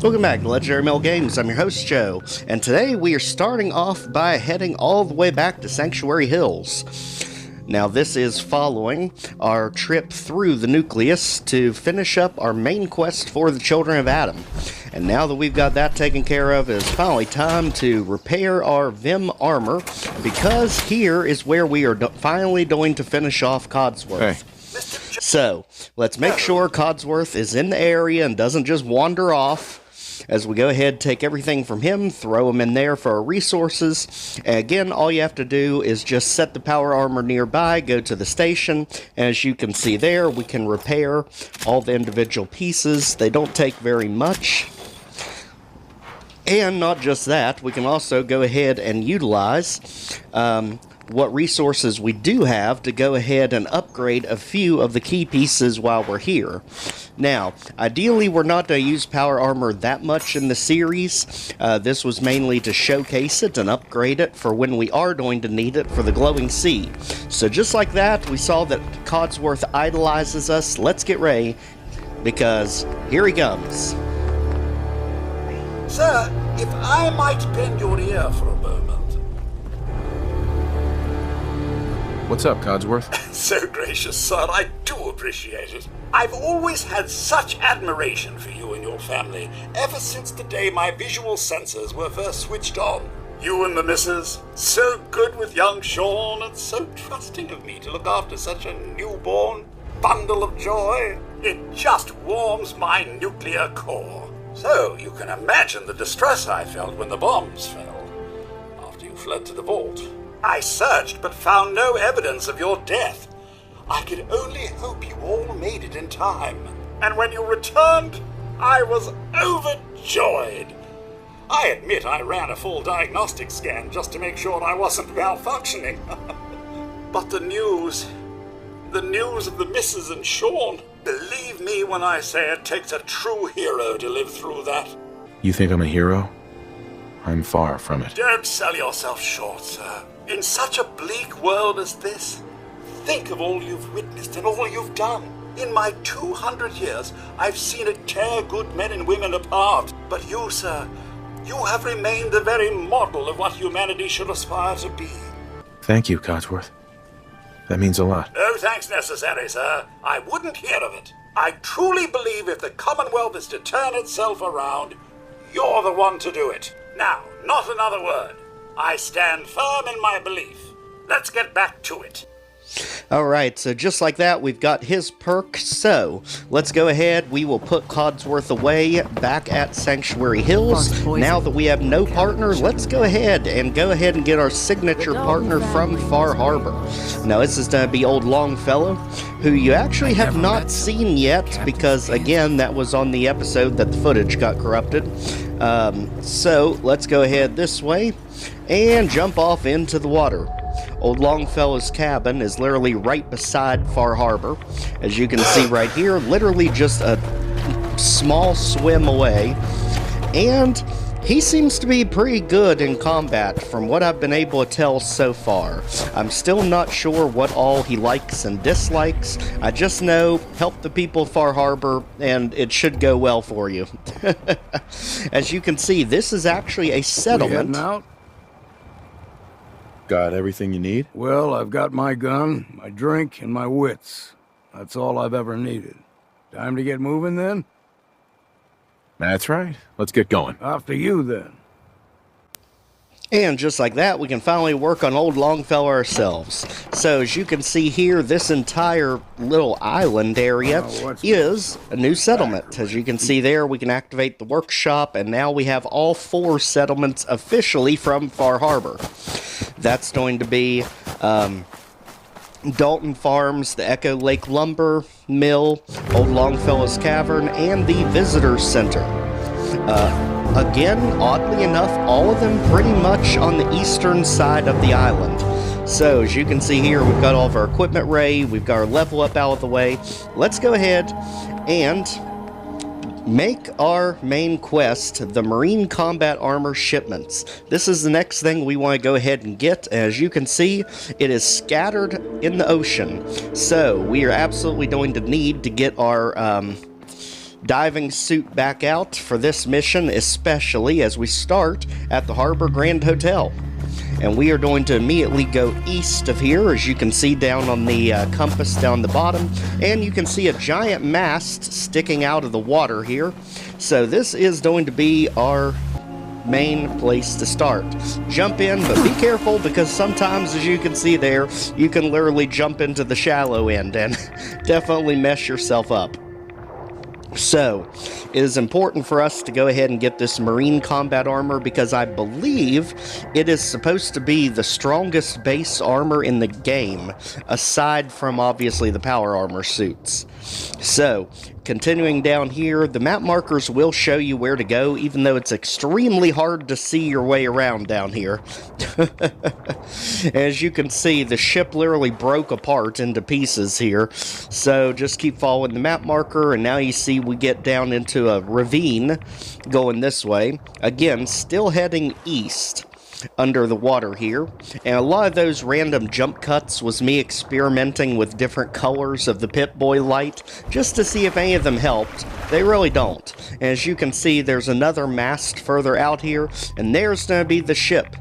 Welcome back to Legendary Mail Games. I'm your host, Joe, and today we are starting off by heading all the way back to Sanctuary Hills. Now, this is following our trip through the nucleus to finish up our main quest for the Children of Adam. And now that we've got that taken care of, it's finally time to repair our Vim armor, because here is where we are finally going to finish off Codsworth. Hey. So, let's make sure Codsworth is in the area and doesn't just wander off. As we go ahead, take everything from him, throw him in there for our resources. And again, all you have to do is just set the power armor nearby, go to the station. As you can see there, we can repair all the individual pieces. They don't take very much. And not just that, we can also go ahead and utilize what resources we do have to go ahead and upgrade a few of the key pieces while we're here. Now, ideally we're not going to use power armor that much in the series. This was mainly to showcase it and upgrade it for when we are going to need it for the glowing sea. So just like that, we saw that Codsworth idolizes us. Let's get ready, because here he comes. Sir, if I might bend your ear for a moment. What's up, Codsworth? So gracious, sir, I do appreciate it. I've always had such admiration for you and your family, ever since the day my visual sensors were first switched on. You and the missus, so good with young Sean, and so trusting of me to look after such a newborn bundle of joy. It just warms my nuclear core. So, you can imagine the distress I felt when the bombs fell, after you fled to the vault. I searched, but found no evidence of your death. I could only hope you all made it in time. And when you returned, I was overjoyed. I admit I ran a full diagnostic scan just to make sure I wasn't malfunctioning. But the news of the missus and Sean, believe me when I say it takes a true hero to live through that. You think I'm a hero? I'm far from it. Don't sell yourself short, sir. In such a bleak world as this, think of all you've witnessed and all you've done. In my 200 years, I've seen it tear good men and women apart. But you, sir, you have remained the very model of what humanity should aspire to be. Thank you, Codsworth. That means a lot. No thanks necessary, sir. I wouldn't hear of it. I truly believe if the Commonwealth is to turn itself around, you're the one to do it. Now, not another word. I stand firm in my belief. Let's get back to it. Alright, so just like that, we've got his perk. So, let's go ahead. We will put Codsworth away back at Sanctuary Hills. Now that we have no partner, let's go ahead and get our signature partner from Far Harbor. Now, this is going to be old Longfellow, who you actually have not seen yet, because, again, that was on the episode that the footage got corrupted. So, let's go ahead this way and jump off into the water. Old Longfellow's cabin is literally right beside Far Harbor. As you can see right here, literally just a small swim away. And he seems to be pretty good in combat from what I've been able to tell so far. I'm still not sure what all he likes and dislikes. I just know, help the people of Far Harbor and it should go well for you. As you can see, this is actually a settlement. Out? Got everything you need? Well, I've got my gun, my drink, and my wits. That's all I've ever needed. Time to get moving, then? That's right. Let's get going. After you, then. And just like that, we can finally work on old Longfellow ourselves. So as you can see here, this entire little island area is a new settlement. As you can see there, we can activate the workshop, and now we have all 4 settlements officially from Far Harbor. That's going to be Dalton Farms, the Echo Lake Lumber Mill, Old Longfellow's Cavern, and the Visitor Center. Again, oddly enough, all of them pretty much on the eastern side of the island. So, as you can see here, we've got all of our equipment ready, we've got our level up out of the way. Let's go ahead and make our main quest, the Marine Combat Armor Shipments. This is the next thing we want to go ahead and get. As you can see, it is scattered in the ocean. So, we are absolutely going to need to get our diving suit back out for this mission, especially as we start at the Harbor Grand Hotel. And we are going to immediately go east of here, as you can see down on the compass down the bottom. And you can see a giant mast sticking out of the water here. So this is going to be our main place to start. Jump in, but be careful, because sometimes, as you can see there, you can literally jump into the shallow end and definitely mess yourself up. So, it is important for us to go ahead and get this marine combat armor, because I believe it is supposed to be the strongest base armor in the game, aside from obviously the power armor suits. So, continuing down here, the map markers will show you where to go, even though it's extremely hard to see your way around down here. As you can see, the ship literally broke apart into pieces here. So just keep following the map marker, and now you see we get down into a ravine going this way. Again, still heading east under the water here, and a lot of those random jump cuts was me experimenting with different colors of the Pip-Boy light just to see if any of them helped. They really don't. And as you can see, there's another mast further out here, and there's going to be the ship.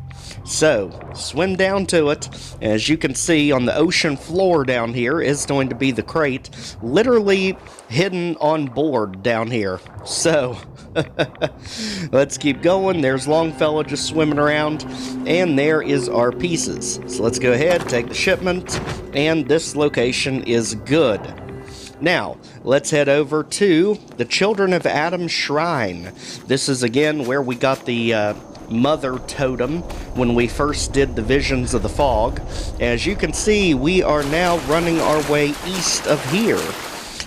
So, swim down to it. As you can see, on the ocean floor down here is going to be the crate, literally hidden on board down here. So, let's keep going. There's Longfellow just swimming around, and there is our pieces. So let's go ahead, take the shipment, and this location is good. Now, let's head over to the Children of Adam Shrine. This is again where we got the mother totem when we first did the Visions of the Fog. As you can see, we are now running our way east of here,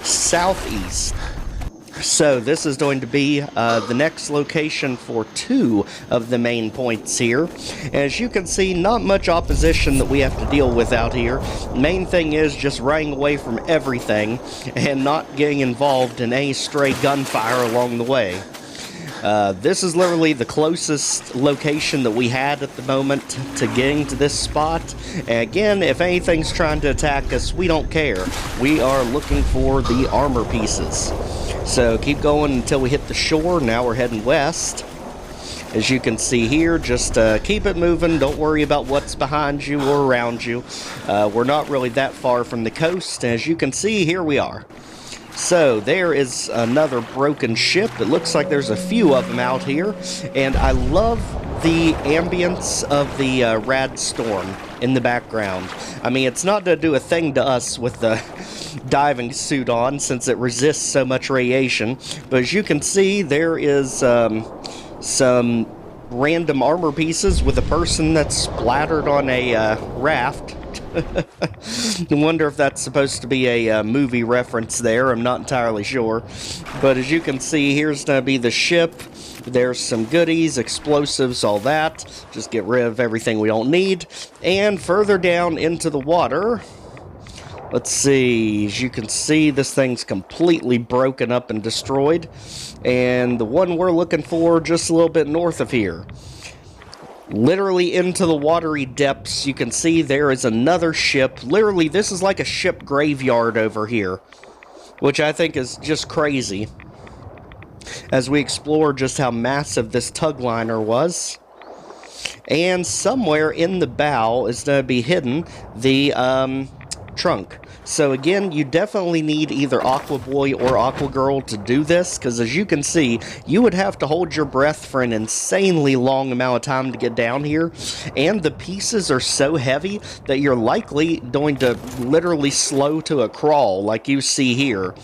southeast. So this is going to be the next location for 2 of the main points here. As you can see, not much opposition that we have to deal with out here. Main thing is just running away from everything and not getting involved in any stray gunfire along the way. This is literally the closest location that we had at the moment to getting to this spot. And again, if anything's trying to attack us, we don't care. We are looking for the armor pieces. So keep going until we hit the shore. Now we're heading west. As you can see here, just keep it moving. Don't worry about what's behind you or around you. We're not really that far from the coast. As you can see, here we are. So, there is another broken ship. It looks like there's a few of them out here. And I love the ambience of the rad storm in the background. I mean, it's not to do a thing to us with the diving suit on, since it resists so much radiation. But as you can see, there is some random armor pieces with a person that's splattered on a raft. I wonder if that's supposed to be a movie reference there. I'm not entirely sure. But as you can see, here's going to be the ship. There's some goodies, explosives, all that. Just get rid of everything we don't need. And further down into the water, let's see. As you can see, this thing's completely broken up and destroyed. And the one we're looking for just a little bit north of here. Literally into the watery depths, you can see there is another ship. Literally, this is like a ship graveyard over here, which I think is just crazy, as we explore just how massive this tug liner was. And somewhere in the bow is going to be hidden the trunk. So again, you definitely need either Aqua Boy or Aqua Girl to do this, because as you can see, you would have to hold your breath for an insanely long amount of time to get down here, and the pieces are so heavy that you're likely going to literally slow to a crawl, like you see here.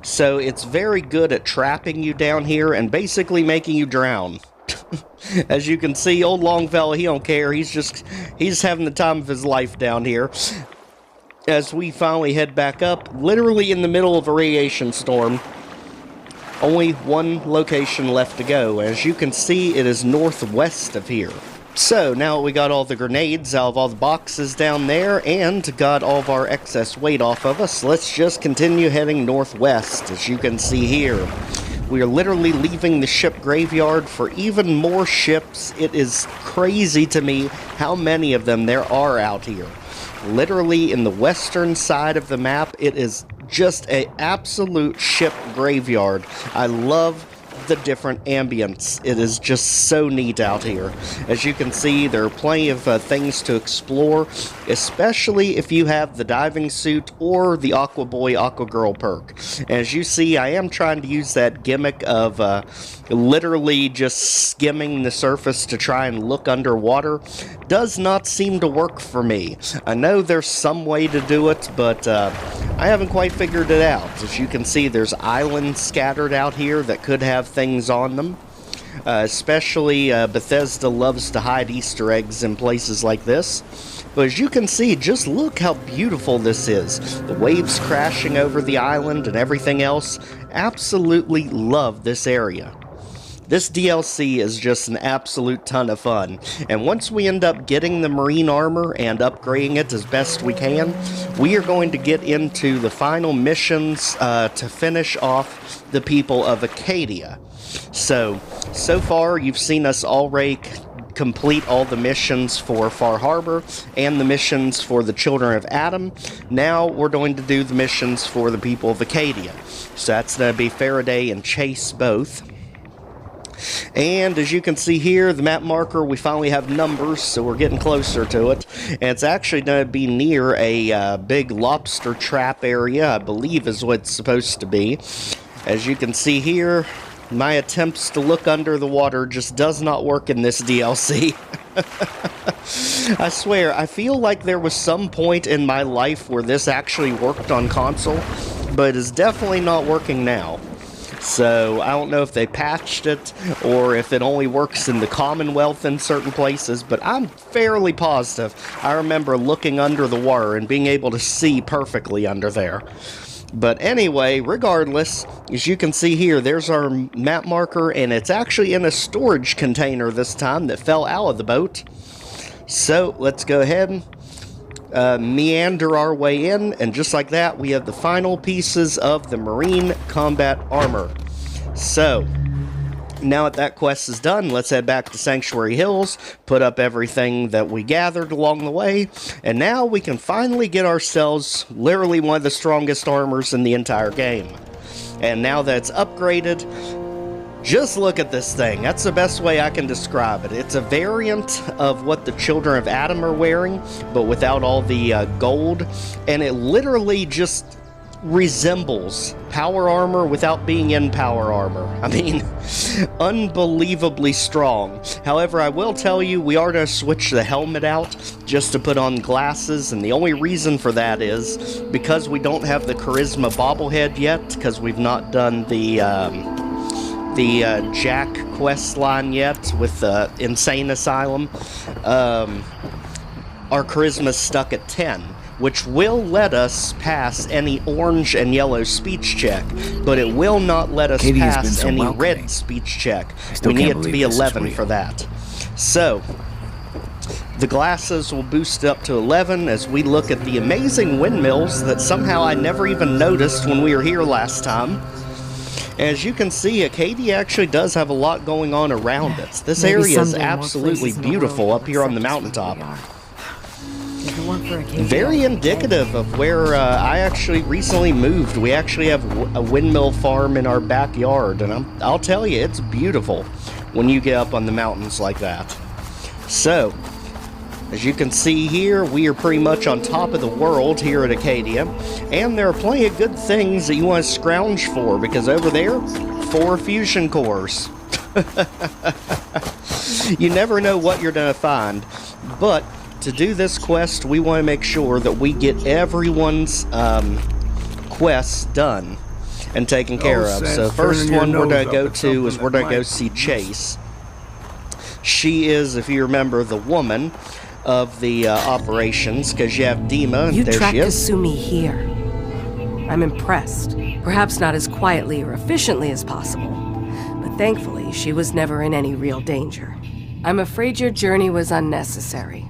So it's very good at trapping you down here and basically making you drown. As you can see, old Longfellow, he don't care. He's having the time of his life down here. As we finally head back up, literally in the middle of a radiation storm. Only one location left to go. As you can see, it is northwest of here. So, now we got all the grenades out of all the boxes down there, and got all of our excess weight off of us, let's just continue heading northwest, as you can see here. We are literally leaving the ship graveyard for even more ships. It is crazy to me how many of them there are out here. Literally in the western side of the map, it is just a absolute ship graveyard. I love the different ambience. It is just so neat out here. As you can see, there are plenty of things to explore, especially if you have the diving suit or the Aqua Boy, Aqua Girl perk. As you see, I am trying to use that gimmick of literally just skimming the surface to try and look underwater. Does not seem to work for me. I know there's some way to do it, but I haven't quite figured it out. As you can see, there's islands scattered out here that could have things on them. Especially Bethesda loves to hide Easter eggs in places like this. But as you can see, just look how beautiful this is. The waves crashing over the island and everything else. Absolutely love this area. This DLC is just an absolute ton of fun, and once we end up getting the marine armor and upgrading it as best we can, we are going to get into the final missions to finish off the people of Acadia. So far you've seen us already complete all the missions for Far Harbor and the missions for the Children of Adam. Now we're going to do the missions for the people of Acadia. So that's going to be Faraday and Chase both. And as you can see here, the map marker, we finally have numbers, so we're getting closer to it. And it's actually going to be near a big lobster trap area, I believe is what it's supposed to be. As you can see here, my attempts to look under the water just does not work in this DLC. I swear, I feel like there was some point in my life where this actually worked on console, but it is definitely not working now. So, I don't know if they patched it, or if it only works in the Commonwealth in certain places, but I'm fairly positive I remember looking under the water and being able to see perfectly under there. But anyway, regardless, as you can see here, there's our map marker, and it's actually in a storage container this time that fell out of the boat. So, let's go ahead and meander our way in, and just like that, we have the final pieces of the marine combat armor. So, now that quest is done, let's head back to Sanctuary Hills, put up everything that we gathered along the way, and now we can finally get ourselves literally one of the strongest armors in the entire game. And now that it's upgraded, just look at this thing. That's the best way I can describe it. It's a variant of what the Children of Adam are wearing, but without all the gold, and it literally just resembles power armor without being in power armor. I mean, unbelievably strong. However, I will tell you, we are going to switch the helmet out just to put on glasses, and the only reason for that is because we don't have the Charisma bobblehead yet, because we've not done the Jack quest line yet with the Insane Asylum. Our Charisma's stuck at 10, which will let us pass any orange and yellow speech check, but it will not let us pass any red speech check. We need it to be 11 for that. So, the glasses will boost up to 11 as we look at the amazing windmills that somehow I never even noticed when we were here last time. As you can see, Acadia actually does have a lot going on around it. This area is absolutely beautiful up here on the mountaintop. Very indicative of where I actually recently moved. We actually have a windmill farm in our backyard, and I'll tell you, it's beautiful when you get up on the mountains like that. So, as you can see here, we are pretty much on top of the world here at Acadia, and there are plenty of good things that you want to scrounge for, because over there, 4 fusion cores. You never know what you're going to find, but to do this quest, we want to make sure that we get everyone's quests done and taken care of. So first one we're going to go to is we're going to go see Chase. She is, if you remember, the woman of the operations, because you have Dima, you there tracked she is. Kasumi here. I'm impressed. Perhaps not as quietly or efficiently as possible, but thankfully she was never in any real danger. I'm afraid your journey was unnecessary.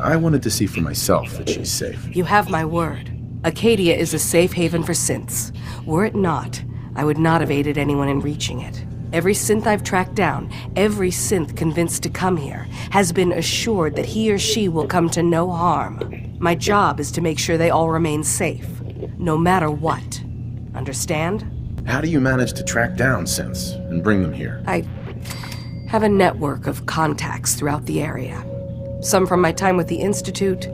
I wanted to see for myself that she's safe. You have my word. Acadia is a safe haven for synths. Were it not, I would not have aided anyone in reaching it. Every synth I've tracked down, every synth convinced to come here, has been assured that he or she will come to no harm. My job is to make sure they all remain safe. no matter what. Understand? How do you manage to track down synths and bring them here? I have a network of contacts throughout the area. Some from my time with the Institute,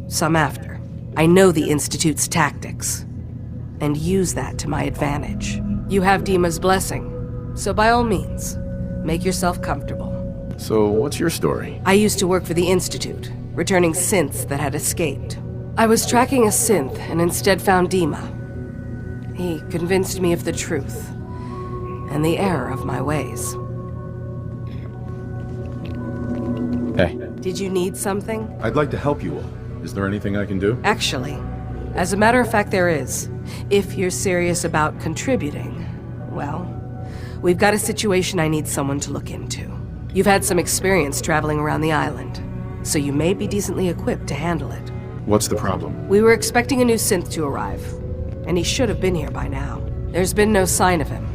some after. I know the Institute's tactics, and use that to my advantage. You have Dima's blessing, so by all means, make yourself comfortable. So, what's your story? I used to work for the Institute, returning synths that had escaped. I was tracking a synth and instead found Dima. He convinced me of the truth and the error of my ways. Hey, Did you need something? I'd like to help you all. Is there anything I can do? Actually, as a matter of fact, there is. If you're serious about contributing, well, we've got a situation I need someone to look into. You've had some experience traveling around the island, so you may be decently equipped to handle it. What's the problem? We were expecting a new synth to arrive, and he should have been here by now. There's been no sign of him,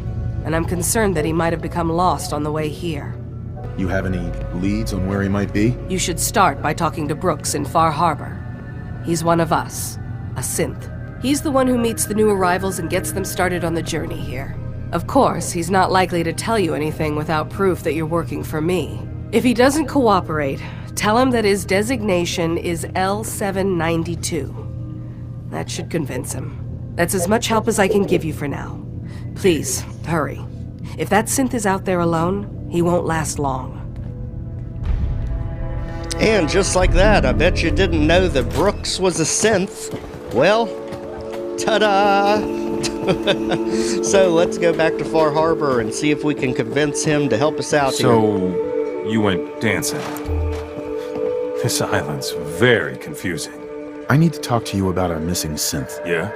and I'm concerned that he might have become lost on the way here. You have any leads on where he might be? You should start by talking to Brooks in Far Harbor. He's one of us, a synth. He's the one who meets the new arrivals and gets them started on the journey here. Of course, he's not likely to tell you anything without proof that you're working for me. If he doesn't cooperate, tell him that his designation is L792. That should convince him. That's as much help as I can give you for now. Please, hurry. If that synth is out there alone, he won't last long. And just like that, I bet you didn't know that Brooks was a synth. Well, ta-da! So let's go back to Far Harbor and see if we can convince him to help us out here. So, you went dancing. This island's very confusing. I need to talk to you about our missing synth. Yeah?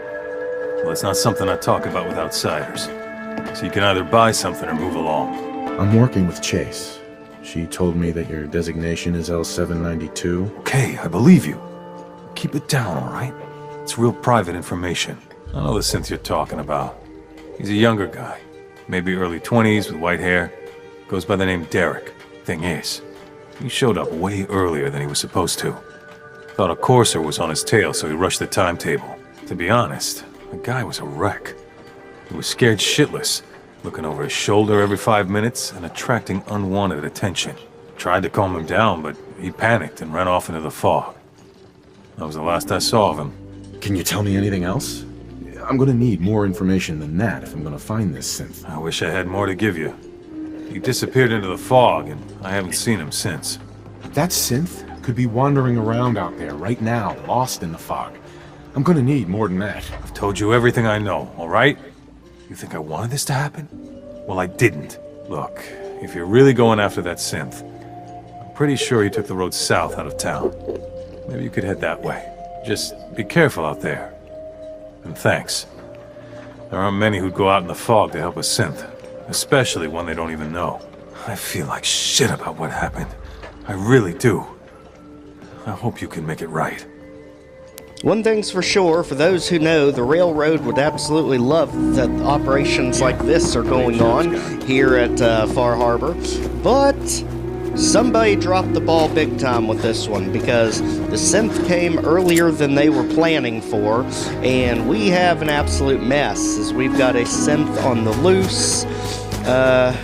Well, it's not something I talk about with outsiders. So you can either buy something or move along. I'm working with Chase. She told me that your designation is L792. Okay, I believe you. Keep it down, all right? It's real private information. I know the synth you're talking about. He's a younger guy. Maybe early 20s with white hair. Goes by the name Derek. Thing is, he showed up way earlier than he was supposed to. Thought a courser was on his tail, so he rushed the timetable. To be honest, the guy was a wreck. He was scared shitless, looking over his shoulder every 5 minutes and attracting unwanted attention. Tried to calm him down, but he panicked and ran off into the fog. That was the last I saw of him. Can you tell me anything else? I'm gonna need more information than that if I'm gonna find this synth. I wish I had more to give you. He disappeared into the fog, and I haven't seen him since. That synth could be wandering around out there right now, lost in the fog. I'm gonna need more than that. I've told you everything I know, all right? You think I wanted this to happen? Well, I didn't. Look, if you're really going after that synth, I'm pretty sure he took the road south out of town. Maybe you could head that way. Just be careful out there. And thanks. There aren't many who'd go out in the fog to help a synth, especially one they don't even know. I feel like shit about what happened. I really do. I hope you can make it right. One thing's for sure, for those who know, the railroad would absolutely love that operations like this are going on here at Far Harbor. But somebody dropped the ball big time with this one, because the synth came earlier than they were planning for, and we have an absolute mess, as we've got a synth on the loose,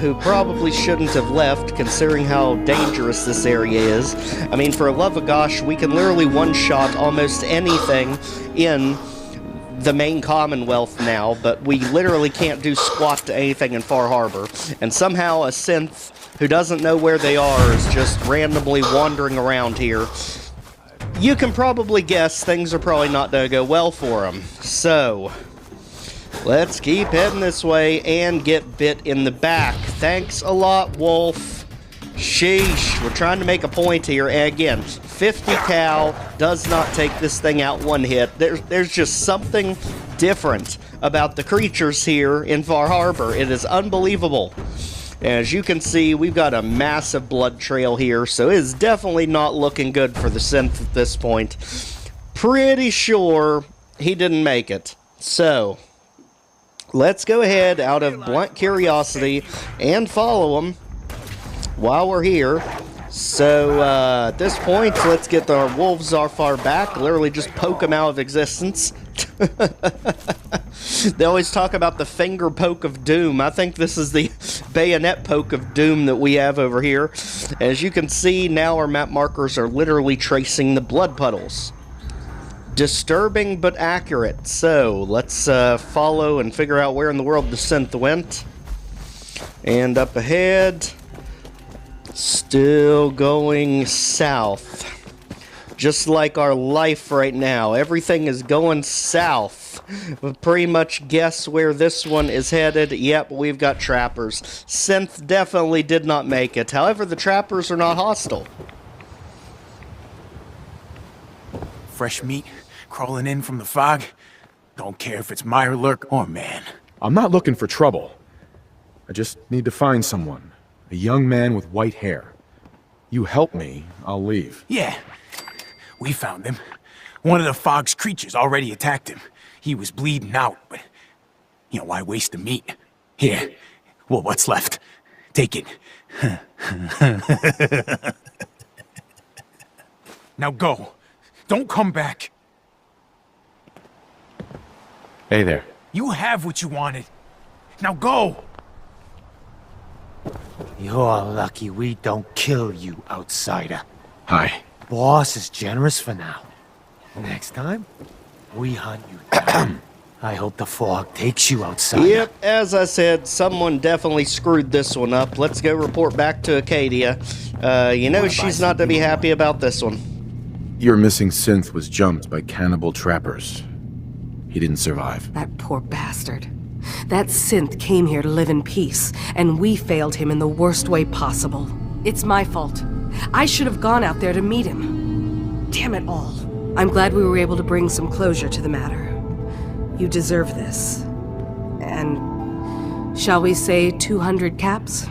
who probably shouldn't have left, considering how dangerous this area is. I mean, for a love of gosh, we can literally one-shot almost anything in the main Commonwealth now, but we literally can't do squat to anything in Far Harbor. And somehow a synth who doesn't know where they are is just randomly wandering around here. You can probably guess things are probably not going to go well for him. So let's keep heading this way and get bit in the back. Thanks a lot, Wolf. Sheesh, we're trying to make a point here. And again, 50 cal does not take this thing out one hit. There's just something different about the creatures here in Far Harbor. It is unbelievable. As you can see, we've got a massive blood trail here, so it is definitely not looking good for the synth at this point. Pretty sure he didn't make it. So let's go ahead out of blunt curiosity and follow him while we're here. So, at this point, let's get the wolves our far back. Literally just poke them out of existence. They always talk about the finger poke of doom. I think this is the bayonet poke of doom that we have over here. As you can see, now our map markers are literally tracing the blood puddles. Disturbing but accurate. So, let's follow and figure out where in the world the synth went. And up ahead, still going south. Just like our life right now. Everything is going south. We'll pretty much guess where this one is headed. Yep, we've got trappers. Synth definitely did not make it. However, the trappers are not hostile. Fresh meat crawling in from the fog. Don't care if it's Mirelurk or man. I'm not looking for trouble. I just need to find someone. A young man with white hair. You help me, I'll leave. Yeah, we found him. One of the fog's creatures already attacked him. He was bleeding out, but, why waste the meat? Here, well, what's left? Take it. Now go. Don't come back. Hey there. You have what you wanted. Now go! You're lucky we don't kill you, outsider. Hi. Boss is generous for now. Next time, we hunt you down. I hope the fog takes you, outsider. Yep, as I said, someone definitely screwed this one up. Let's go report back to Acadia. She's not to be happy about this one. Your missing synth was jumped by cannibal trappers. He didn't survive. That poor bastard. That synth came here to live in peace, and we failed him in the worst way possible. It's my fault. I should have gone out there to meet him. Damn it all. I'm glad we were able to bring some closure to the matter. You deserve this. And shall we say 200 caps?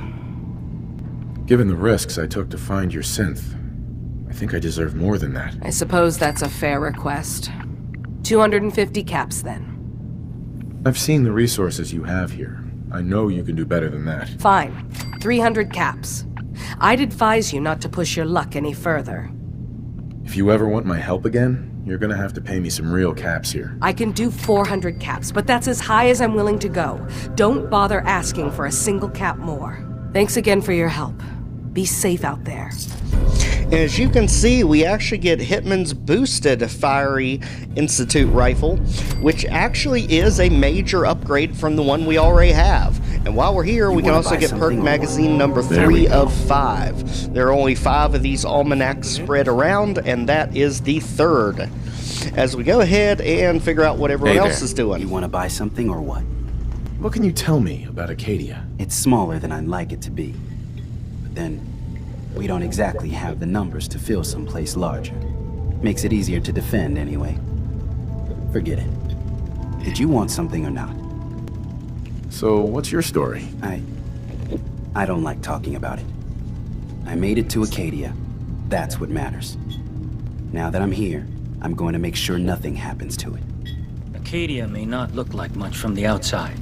Given the risks I took to find your synth, I think I deserve more than that. I suppose that's a fair request. 250 caps, then. I've seen the resources you have here. I know you can do better than that. Fine. 300 caps. I'd advise you not to push your luck any further. If you ever want my help again, you're gonna have to pay me some real caps here. I can do 400 caps, but that's as high as I'm willing to go. Don't bother asking for a single cap more. Thanks again for your help. Be safe out there. As you can see, we actually get Hitman's boosted Fiery Institute rifle, which actually is a major upgrade from the one we already have. And while we're here, we can also get perk magazine number 3 of 5. There are only 5 of these almanacs spread around, and that is the 3rd. As we go ahead and figure out what everyone else is doing. You want to buy something or what? What can you tell me about Acadia? It's smaller than I'd like it to be. But then, we don't exactly have the numbers to fill someplace larger. Makes it easier to defend anyway. Forget it. Did you want something or not? So, what's your story? I don't like talking about it. I made it to Acadia. That's what matters. Now that I'm here, I'm going to make sure nothing happens to it. Acadia may not look like much from the outside,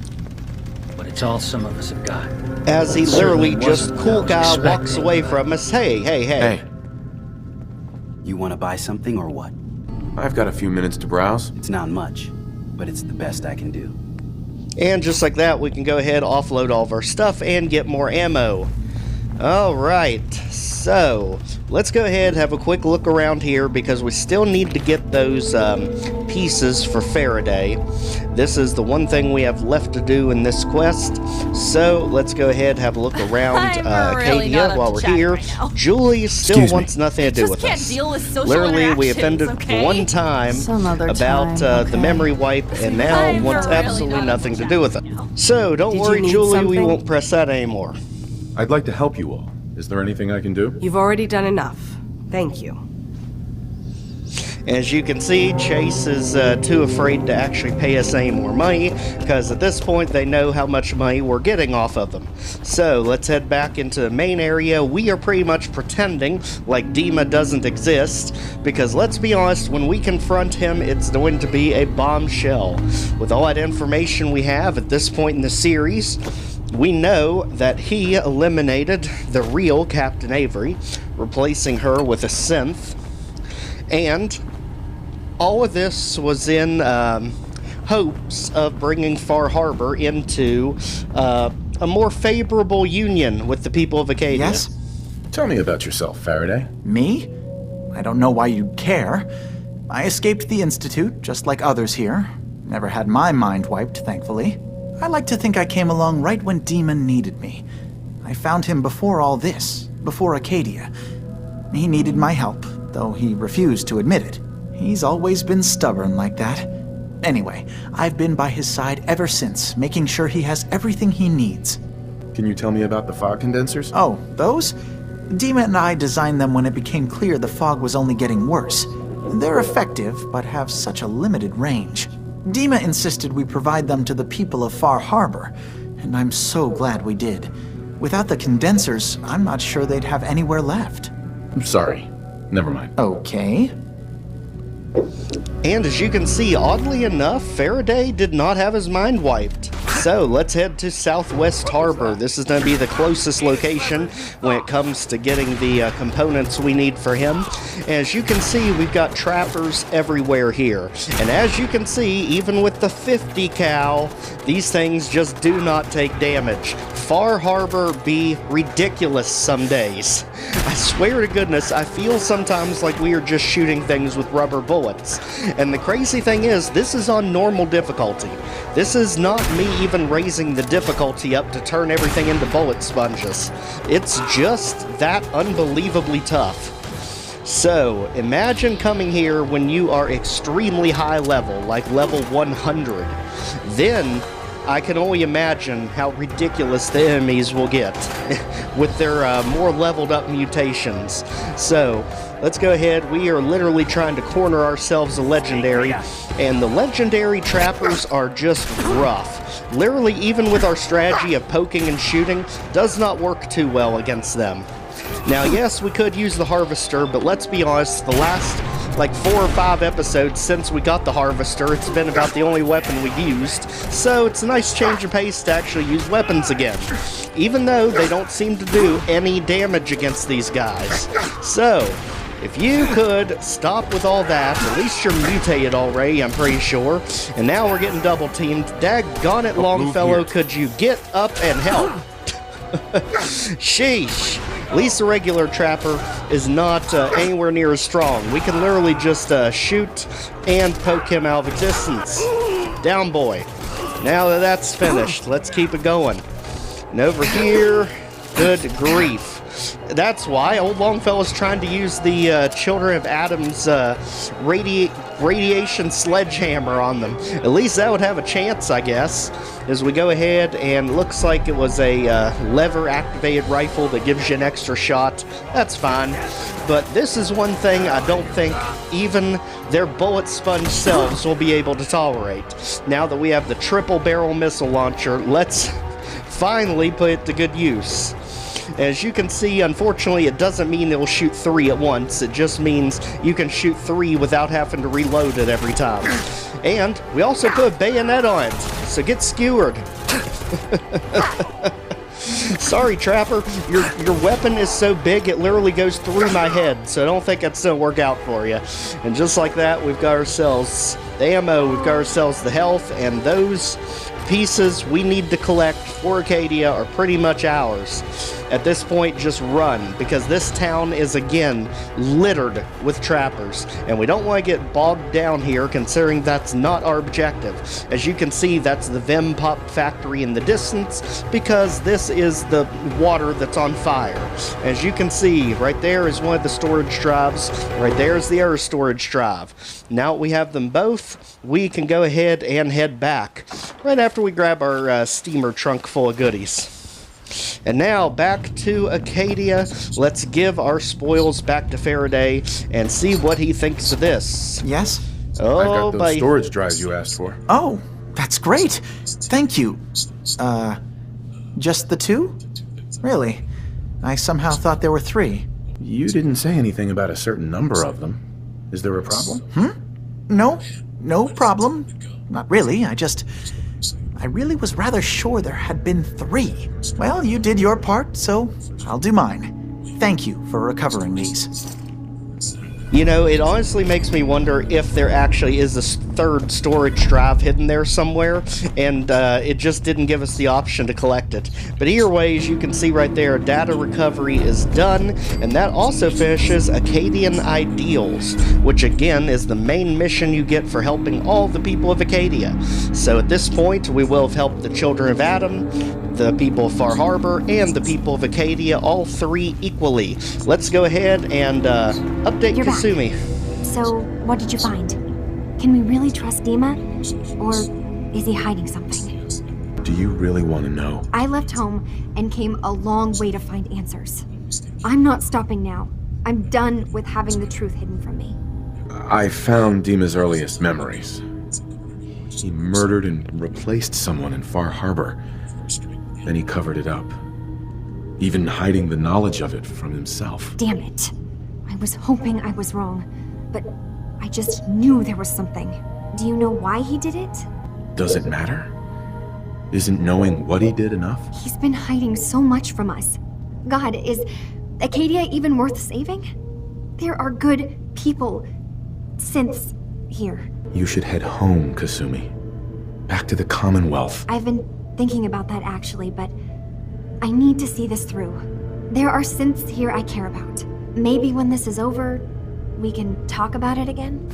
but it's all some of us have got. As he literally just cool guy walks away from us. Hey. You want to buy something or what? I've got a few minutes to browse. It's not much, but it's the best I can do. And just like that, we can go ahead, offload all of our stuff, and get more ammo. Alright, so let's go ahead and have a quick look around here because we still need to get those pieces for Faraday. This is the one thing we have left to do in this quest. So let's go ahead and have a look around Acadia while we're here. Right, Julie still wants nothing to do with us. Literally, we offended one time about the memory wipe, and now wants absolutely nothing to do with it. So don't worry, Julie, we won't press that anymore. I'd like to help you all. Is there anything I can do? You've already done enough. Thank you. As you can see, Chase is too afraid to actually pay us any more money, because at this point they know how much money we're getting off of them. So let's head back into the main area. We are pretty much pretending like Dima doesn't exist, because let's be honest, when we confront him, it's going to be a bombshell. With all that information we have at this point in the series, we know that he eliminated the real Captain Avery, replacing her with a synth. And all of this was in hopes of bringing Far Harbor into a more favorable union with the people of Acadia. Yes? Tell me about yourself, Faraday. Me? I don't know why you'd care. I escaped the Institute, just like others here. Never had my mind wiped, thankfully. I like to think I came along right when Demon needed me. I found him before all this, before Acadia. He needed my help, though he refused to admit it. He's always been stubborn like that. Anyway, I've been by his side ever since, making sure he has everything he needs. Can you tell me about the fog condensers? Oh, those? Dima and I designed them when it became clear the fog was only getting worse. They're effective, but have such a limited range. Dima insisted we provide them to the people of Far Harbor, and I'm so glad we did. Without the condensers, I'm not sure they'd have anywhere left. I'm sorry. Never mind. Okay. And as you can see, oddly enough, Faraday did not have his mind wiped. So let's head to Southwest Harbor. This is going to be the closest location when it comes to getting the components we need for him. As you can see, we've got trappers everywhere here. And as you can see, even with the 50 cal, these things just do not take damage. Far Harbor be ridiculous some days. I swear to goodness, I feel sometimes like we are just shooting things with rubber bullets. And the crazy thing is, this is on normal difficulty. This is not me even raising the difficulty up to turn everything into bullet sponges. It's just that unbelievably tough. So, imagine coming here when you are extremely high level, like level 100. Then, I can only imagine how ridiculous the enemies will get with their more leveled up mutations. So, let's go ahead. We are literally trying to corner ourselves a legendary, and the legendary trappers are just rough. Literally, even with our strategy of poking and shooting, does not work too well against them. Now, yes, we could use the harvester, but let's be honest, the last like 4 or 5 episodes since we got the harvester, it's been about the only weapon we've used, so it's a nice change of pace to actually use weapons again, even though they don't seem to do any damage against these guys. So, if you could stop with all that, at least you're mutated already, I'm pretty sure, and now we're getting double teamed. Daggone it, Longfellow, could you get up and help? Sheesh. At least the regular trapper is not anywhere near as strong. We can literally just shoot and poke him out of existence. Down, boy. Now that that's finished, let's keep it going. And over here, good grief. That's why old Longfellow's trying to use the Children of Adam's radiation sledgehammer on them. At least that would have a chance, I guess, as we go ahead, and looks like it was a lever-activated rifle that gives you an extra shot. That's fine. But this is one thing I don't think even their bullet sponge selves will be able to tolerate. Now that we have the triple barrel missile launcher, let's finally put it to good use. As you can see, unfortunately, it doesn't mean it'll shoot 3 at once. It just means you can shoot 3 without having to reload it every time. And we also put a bayonet on it, so get skewered. Sorry, Trapper. Your weapon is so big it literally goes through my head, so I don't think that's going to work out for you. And just like that, we've got ourselves the ammo, we've got ourselves the health, and those pieces we need to collect for Acadia are pretty much ours. At this point, just run, because this town is again littered with trappers, and we don't want to get bogged down here considering that's not our objective. As you can see, that's the Vim Pop factory in the distance, because this is the water that's on fire. As you can see, right there is one of the storage drives, right there is the other storage drive. Now we have them both, we can go ahead and head back, right after we grab our steamer trunk full of goodies. And now, back to Acadia. Let's give our spoils back to Faraday and see what he thinks of this. Yes? Oh, I've got those storage drives you asked for. Oh, that's great. Thank you. Just the 2? Really? I somehow thought there were 3. You didn't say anything about a certain number of them. Is there a problem? No problem. Not really. I really was rather sure there had been 3. Well, you did your part, so I'll do mine. Thank you for recovering these. You know, it honestly makes me wonder if there actually is a third storage drive hidden there somewhere, and it just didn't give us the option to collect it. But either way, as you can see right there, data recovery is done, and that also finishes Acadian Ideals, which again is the main mission you get for helping all the people of Acadia. So at this point, we will have helped the children of Adam, the people of Far Harbor, and the people of Acadia, all 3 equally. Let's go ahead and update Kasumi. So, what did you find? Can we really trust Dima? Or is he hiding something? Do you really want to know? I left home and came a long way to find answers. I'm not stopping now. I'm done with having the truth hidden from me. I found Dima's earliest memories. He murdered and replaced someone in Far Harbor. Then he covered it up, even hiding the knowledge of it from himself. Damn it. I was hoping I was wrong, but I just knew there was something. Do you know why he did it? Does it matter? Isn't knowing what he did enough? He's been hiding so much from us. God, is Acadia even worth saving? There are good people, synths, here. You should head home, Kasumi. Back to the Commonwealth. I've been thinking about that actually, but I need to see this through. There are synths here I care about. Maybe when this is over, we can talk about it again?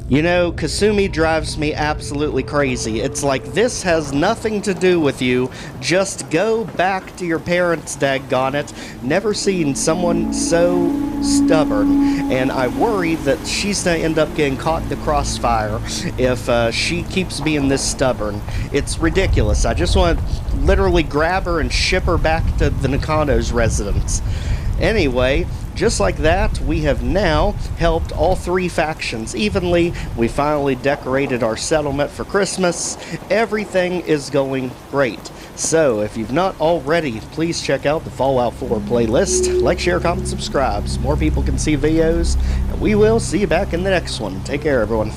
You know, Kasumi drives me absolutely crazy. It's like, this has nothing to do with you. Just go back to your parents, daggone it. Never seen someone so stubborn. And I worry that she's gonna end up getting caught in the crossfire if she keeps being this stubborn. It's ridiculous. I just want to literally grab her and ship her back to the Nakano's residence. Anyway, just like that, we have now helped all 3 factions evenly. We finally decorated our settlement for Christmas. Everything is going great. So, if you've not already, please check out the Fallout 4 playlist. Like, share, comment, subscribe so more people can see videos. And we will see you back in the next one. Take care, everyone.